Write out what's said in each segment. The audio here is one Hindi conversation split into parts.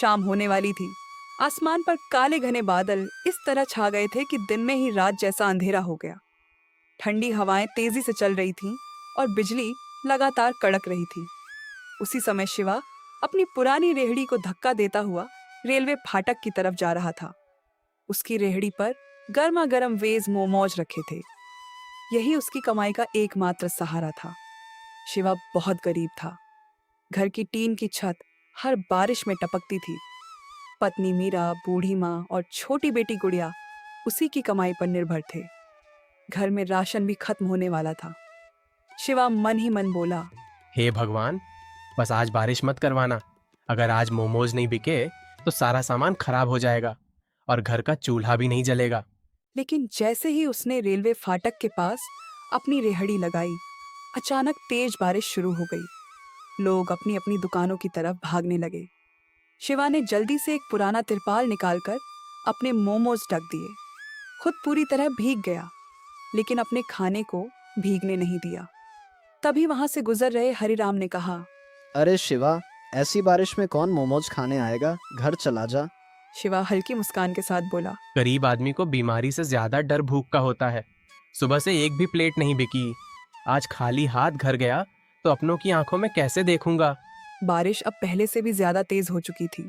शाम होने वाली थी। आसमान पर काले घने बादल इस तरह छा गए थे कि दिन में ही रात जैसा अंधेरा हो गया। ठंडी हवाएं तेजी से चल रही थीं और बिजली लगातार कड़क रही थी। उसी समय शिवा अपनी पुरानी रेहड़ी को धक्का देता हुआ रेलवे फाटक की तरफ जा रहा था। उसकी रेहड़ी पर गर्मा गर्म वेज मोमोज रखे थे। यही उसकी कमाई का एकमात्र सहारा था। शिवा बहुत गरीब था। घर की टीन की छत हर बारिश में टपकती थी। पत्नी मीरा, बूढ़ी माँ और छोटी बेटी गुड़िया उसी की कमाई पर निर्भर थे। घर में राशन भी खत्म होने वाला था। शिवा मन ही मन बोला, हे भगवान, बस आज बारिश मत करवाना। अगर आज मोमोज नहीं बिके तो सारा सामान खराब हो जाएगा और घर का चूल्हा भी नहीं जलेगा। लेकिन जैसे ही उसने रेलवे फाटक के पास अपनी रेहड़ी लगाई, अचानक तेज बारिश शुरू हो गई। लोग अपनी अपनी दुकानों की तरफ भागने लगे। शिवा ने जल्दी से एक पुराना तिरपाल निकालकर अपने मोमोज ढक दिए। खुद पूरी तरह भीग गया, लेकिन अपने खाने को भीगने नहीं दिया। तभी वहां से गुजर रहे हरिराम ने कहा, अरे शिवा, ऐसी बारिश में कौन मोमोज खाने आएगा, घर चला जा। शिवा हल्की मुस्कान के साथ बोला, गरीब आदमी को बीमारी से ज्यादा डर भूख का होता है। सुबह से एक भी प्लेट नहीं बिकी। आज खाली हाथ घर गया तो अपनों की आंखों में कैसे देखूंगा। बारिश अब पहले से भी ज्यादा तेज हो चुकी थी।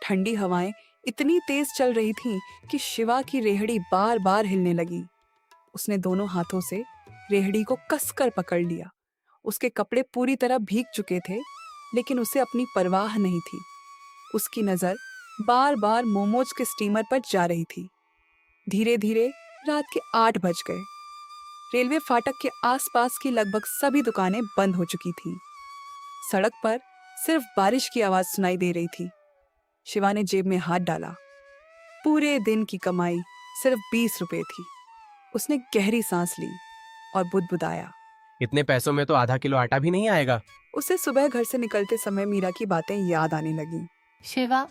ठंडी हवाएं इतनी तेज चल रही थीं कि शिवा की रेहड़ी बार बार हिलने लगी। उसने दोनों हाथों से रेहड़ी को कसकर पकड़ लिया। उसके कपड़े पूरी तरह भीग चुके थे, लेकिन उसे अपनी परवाह नहीं थी। उसकी नजर बार बार मोमोज के स्टीमर पर जा रही थी। धीरे धीरे रात के 8 बज गए। रेलवे फाटक के आसपास की लगभग सभी दुकानें बंद हो चुकी थीं। सड़क पर सिर्फ बारिश की आवाज सुनाई दे रही थी। शिवा ने जेब में हाथ डाला। पूरे दिन की कमाई सिर्फ 20 रुपए थी। उसने गहरी सांस ली और बुदबुदाया, इतने पैसों में तो आधा किलो आटा भी नहीं आएगा। उसे सुबह घर से निकलते समय मीरा की बातें याद आने लगीं। शिवा,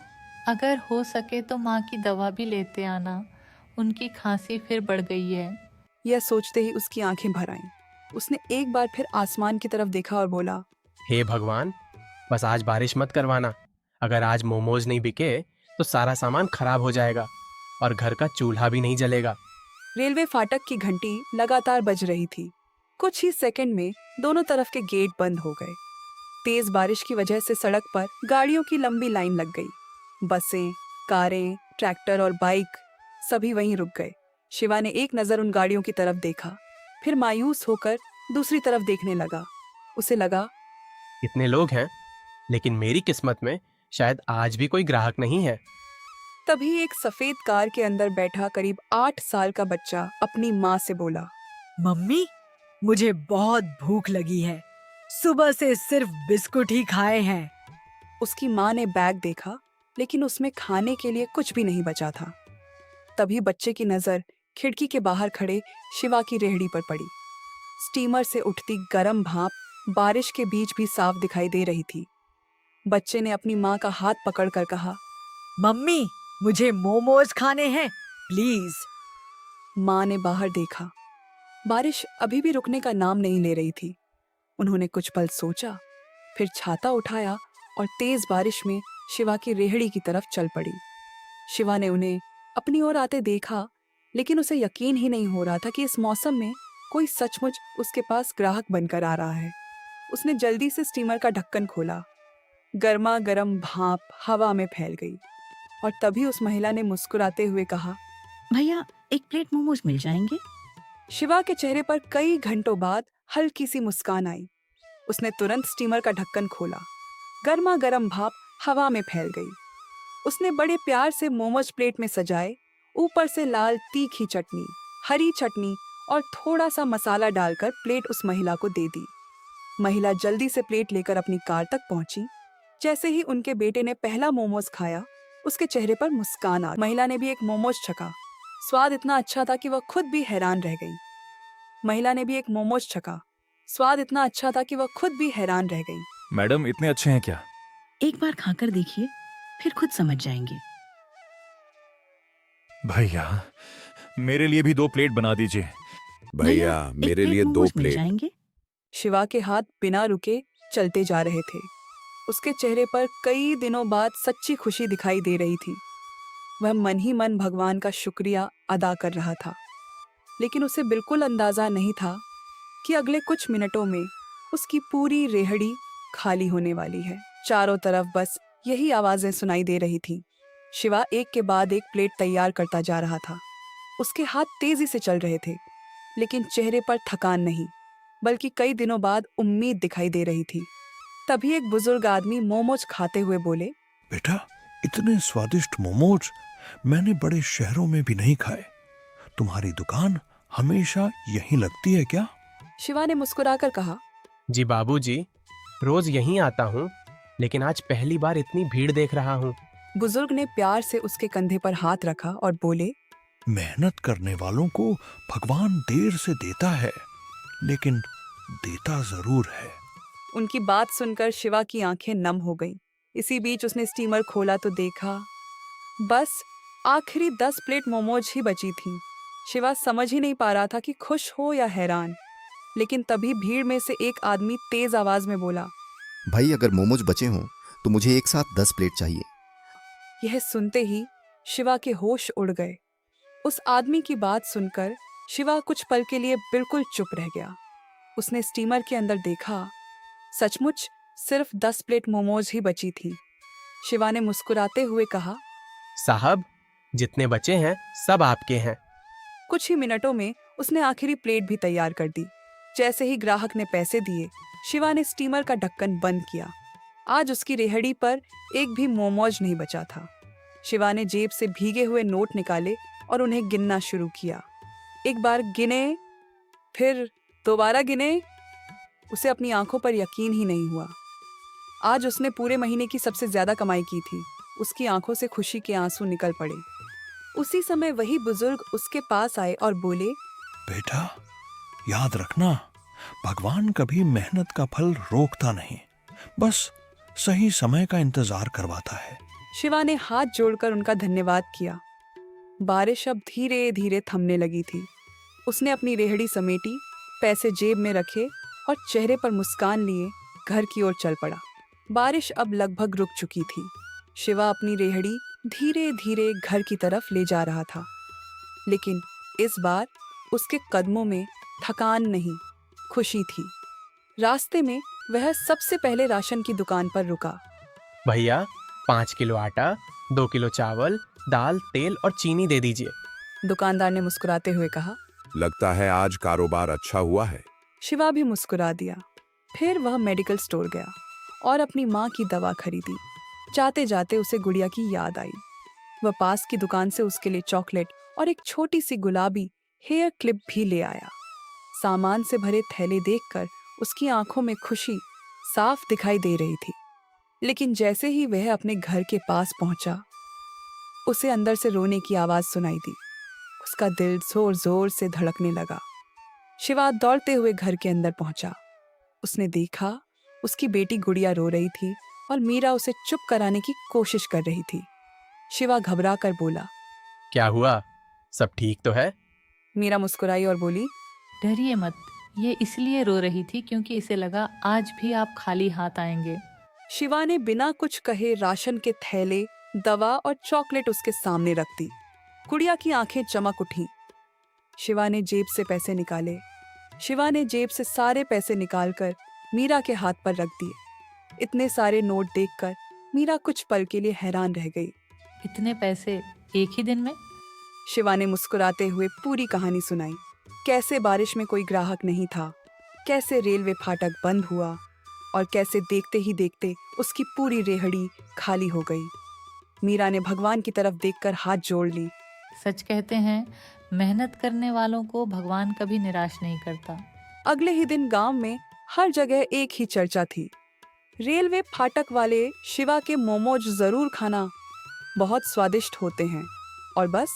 अगर हो सके तो माँ की दवा भी लेते आना, उनकी खांसी फिर बढ़ गई है। यह सोचते ही उसकी आंखें भर आईं। उसने एक बार फिर आसमान की तरफ देखा और बोला, हे भगवान, बस आज बारिश मत करवाना। अगर आज मोमोज नहीं बिके तो सारा सामान खराब हो जाएगा और घर का चूल्हा भी नहीं जलेगा। रेलवे फाटक की घंटी लगातार बज रही थी। कुछ ही सेकंड में दोनों तरफ के गेट बंद हो गए। तेज बारिश की वजह से सड़क पर गाड़ियों की लंबी लाइन लग गई। बसें, कारें, ट्रैक्टर और बाइक सभी वहीं रुक गए। शिवा ने एक नजर उन गाड़ियों की तरफ देखा, फिर मायूस होकर दूसरी तरफ देखने लगा। उसे लगा, इतने लोग हैं, लेकिन मेरी किस्मत में शायद आज भी कोई ग्राहक नहीं है। तभी एक सफेद कार के अंदर बैठा करीब 8 साल का बच्चा अपनी माँ से बोला, मम्मी, मुझे बहुत भूख लगी है। सुबह से सिर्फ बिस्कुट ही खाए हैं। उसकी माँ ने बैग देखा, लेकिन उसमें खाने के लिए कुछ भी नहीं बचा था। तभी बच्चे की नजर खिड़की के बाहर खड़े शिवा की रेहड़ी पर पड़ी। स्टीमर से उठती गर्म भाप बारिश के बीच भी साफ दिखाई दे रही थी। बच्चे ने अपनी माँ का हाथ पकड़कर कहा, मम्मी, मुझे मोमोज खाने हैं, प्लीज। माँ ने बाहर देखा। बारिश अभी भी रुकने का नाम नहीं ले रही थी। उन्होंने कुछ पल सोचा, फिर छाता उठाया और तेज बारिश में शिवा की रेहड़ी की तरफ चल पड़ी। शिवा ने उन्हें अपनी ओर आते देखा, लेकिन उसे यकीन ही नहीं हो रहा था कि इस मौसम में कोई सचमुच उसके पास ग्राहक बनकर आ रहा है। उसने जल्दी से स्टीमर का ढक्कन खोला। गर्मा गर्म भाप हवा में फैल गई और तभी उस महिला ने मुस्कुराते हुए कहा, भैया, एक प्लेट मोमोज मिल जाएंगे? शिवा के चेहरे पर कई घंटों बाद हल्की सी मुस्कान आई। उसने तुरंत स्टीमर का ढक्कन खोला। गर्मा गर्म भाप हवा में फैल गई। उसने बड़े प्यार से मोमोज प्लेट में सजाए। ऊपर से लाल तीखी चटनी, हरी चटनी और थोड़ा सा मसाला डालकर प्लेट उस महिला को दे दी। महिला जल्दी से प्लेट लेकर अपनी कार तक पहुंची। जैसे ही उनके बेटे ने पहला मोमोज खाया, उसके चेहरे पर मुस्कान आ गई। महिला ने भी एक मोमोज चखा। स्वाद इतना अच्छा था कि वह खुद भी हैरान रह गई। महिला ने भी एक मोमोज चखा। स्वाद इतना अच्छा था कि वह खुद भी हैरान रह गई। मैडम, इतने अच्छे हैं क्या? एक बार खाकर देखिए, फिर खुद समझ जाएंगे। भैया, मेरे लिए भी 2 प्लेट बना दीजिए। भैया, एक मेरे प्लेट लिए 2 मोमोज मिल प्लेट। जाएंगे? शिवा के हाथ बिना रुके चलते जा रहे थे। उसके चेहरे पर कई दिनों बाद सच्ची खुशी दिखाई दे रही थी। वह मन ही मन भगवान का शुक्रिया अदा कर रहा था, लेकिन उसे बिल्कुल अंदाजा नहीं था कि अगले कुछ मिनटों में उसकी पूरी रेहड़ी खाली होने वाली है। चारों तरफ बस यही आवाजें सुनाई दे रही थीं। शिवा एक के बाद एक प्लेट तैयार करता जा रहा था। उसके हाथ तेजी से चल रहे थे, लेकिन चेहरे पर थकान नहीं, बल्कि कई दिनों बाद उम्मीद दिखाई दे रही थी। तभी एक बुजुर्ग आदमी मोमोज खाते हुए बोले, बेटा, इतने स्वादिष्ट मोमोज मैंने बड़े शहरों में भी नहीं खाए। तुम्हारी दुकान हमेशा यहीं लगती है क्या? शिवा ने मुस्कुराकर कहा, जी बाबूजी, रोज यहीं आता हूँ, लेकिन आज पहली बार इतनी भीड़ देख रहा हूँ। बुजुर्ग ने प्यार से उसके कंधे पर हाथ रखा और बोले, मेहनत करने वालों को भगवान देर से देता है, लेकिन देता जरूर है। उनकी बात सुनकर शिवा की आंखें नम हो गईं। इसी बीच उसने स्टीमर खोला तो देखा बस आखिरी 10 प्लेट मोमोज ही बची थीं। शिवा समझ ही नहीं पा रहा था कि खुश हो या हैरान। लेकिन तभी भीड़ में से एक आदमी तेज आवाज में बोला, भाई, अगर मोमोज बचे हों तो मुझे एक साथ 10 प्लेट चाहिए। यह सुनते ही शिवा के होश उड़ गए। उस आदमी की बात सुनकर शिवा कुछ पल के लिए बिल्कुल चुप रह गया। उसने स्टीमर के अंदर देखा, सचमुच सिर्फ 10 प्लेट मोमोज ही बची थी। शिवा ने मुस्कुराते हुए कहा, साहब, जितने बचे हैं सब आपके हैं। कुछ ही मिनटों में उसने आखिरी प्लेट भी तैयार कर दी। जैसे ही ग्राहक ने पैसे दिए, शिवा ने स्टीमर का ढक्कन बंद किया। आज उसकी रेहड़ी पर एक भी मोमोज नहीं बचा था। शिवा ने जेब से भीगे हुए नोट निकाले और उन्हें गिनना शुरू किया। एक बार गिने, फिर दोबारा गिने। उसे अपनी आंखों पर यकीन ही नहीं हुआ। आज उसने पूरे महीने की सबसे ज्यादा कमाई की थी। उसकी आंखों से खुशी के आंसू निकल पड़े। उसी समय वही बुजुर्ग उसके पास आए और बोले, बेटा, याद रखना, भगवान कभी मेहनत का फल रोकता नहीं, बस सही समय का इंतजार करवाता है। शिवा ने हाथ जोड़कर उनका धन्यवाद किया। बारिश अब धीरे धीरे थमने लगी थी। उसने अपनी रेहड़ी समेटी, पैसे जेब में रखे और चेहरे पर मुस्कान लिए घर की ओर चल पड़ा। बारिश अब लगभग रुक चुकी थी। शिवा अपनी रेहड़ी धीरे धीरे घर की तरफ ले जा रहा था, लेकिन इस बार उसके कदमों में थकान नहीं, खुशी थी। रास्ते में वह सबसे पहले राशन की दुकान पर रुका। भैया, 5 किलो आटा, 2 किलो चावल, दाल, तेल और चीनी दे दीजिए। दुकानदार ने मुस्कुराते हुए कहा। लगता है आज कारोबार अच्छा हुआ है। शिवा भी मुस्कुरा दिया। फिर वह मेडिकल स्टोर गया और अपनी माँ की दवा खरीदी। जाते जाते उसे गुड़िया की याद आई। वह पास की दुकान से उसके लिए चॉकलेट और एक छोटी सी गुलाबी हेयर क्लिप भी ले आया। सामान से भरे थैले देखकर उसकी आंखों में खुशी साफ दिखाई दे रही थी। लेकिन जैसे ही वह अपने घर के पास पहुंचा, उसे अंदर से रोने की आवाज सुनाई दी। उसका दिल जोर जोर से धड़कने लगा। शिवा दौड़ते हुए घर के अंदर पहुंचा। उसने देखा उसकी बेटी गुड़िया रो रही थी और मीरा उसे चुप कराने की कोशिश कर रही थी। शिवा घबरा कर बोला, क्या हुआ? सब ठीक तो है? मीरा मुस्कुराई और बोली, डरिए मत, ये इसलिए रो रही थी क्योंकि इसे लगा आज भी आप खाली हाथ आएंगे। शिवा ने बिना कुछ कहे राशन के थैले, दवा और चॉकलेट उसके सामने रख दी। गुड़िया की आंखें चमक उठीं। शिवा ने जेब से पैसे निकाले। शिवा ने जेब से सारे पैसे निकालकर मीरा के हाथ पर रख दिए। इतने सारे नोट देखकर मीरा कुछ पल के लिए हैरान रह गई। इतने पैसे एक ही दिन में? शिवा ने मुस्कुराते हुए पूरी कहानी सुनाई। कैसे बारिश में कोई ग्राहक नहीं था, कैसे रेलवे फाटक बंद हुआ और कैसे देखते ही देखते उसकी पूरी रेहड़ी खाली हो गई। मीरा ने भगवान की तरफ देखकर हाथ जोड़ ली। सच कहते हैं, मेहनत करने वालों को भगवान कभी निराश नहीं करता। अगले ही दिन गांव में हर जगह एक ही चर्चा थी। रेलवे फाटक वाले शिवा के मोमोज जरूर खाना, बहुत स्वादिष्ट होते हैं। और बस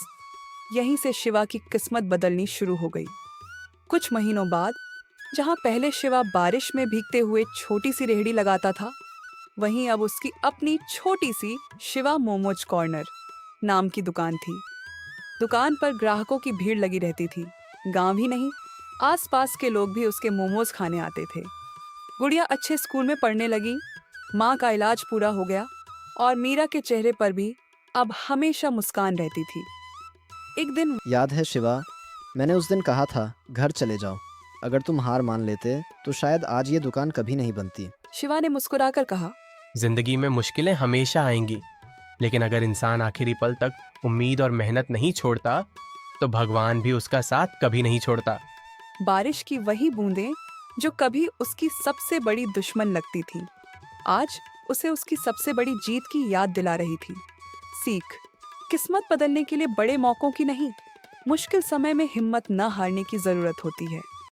यहीं से शिवा की किस्मत बदलनी शुरू हो गई। कुछ महीनों बाद जहां पहले शिवा बारिश में भीगते हुए छोटी सी रेहड़ी लगाता था, वहीं अब उसकी अपनी छोटी सी शिवा मोमोज कॉर्नर नाम की दुकान थी। दुकान पर ग्राहकों की भीड़ लगी रहती थी। गांव ही नहीं, आसपास के लोग भी उसके मोमोज खाने आते थे। गुड़िया अच्छे स्कूल में पढ़ने लगी। माँ का इलाज पूरा हो गया और मीरा के चेहरे पर भी अब हमेशा मुस्कान रहती थी। एक दिन याद है शिवा, मैंने उस दिन कहा था घर चले जाओ। अगर तुम हार मान लेते तो शायद आज ये दुकान कभी नहीं बनती। शिवा ने मुस्कुराकर कहा, जिंदगी में मुश्किलें हमेशा आएंगी, लेकिन अगर इंसान आखिरी पल तक उम्मीद और मेहनत नहीं छोड़ता तो भगवान भी उसका साथ कभी नहीं छोड़ता। बारिश की वही बूंदें जो कभी उसकी सबसे बड़ी दुश्मन लगती थी, आज उसे उसकी सबसे बड़ी जीत की याद दिला रही थी। सीख, किस्मत बदलने के लिए बड़े मौकों की नहीं, मुश्किल समय में हिम्मत न हारने की जरूरत होती है।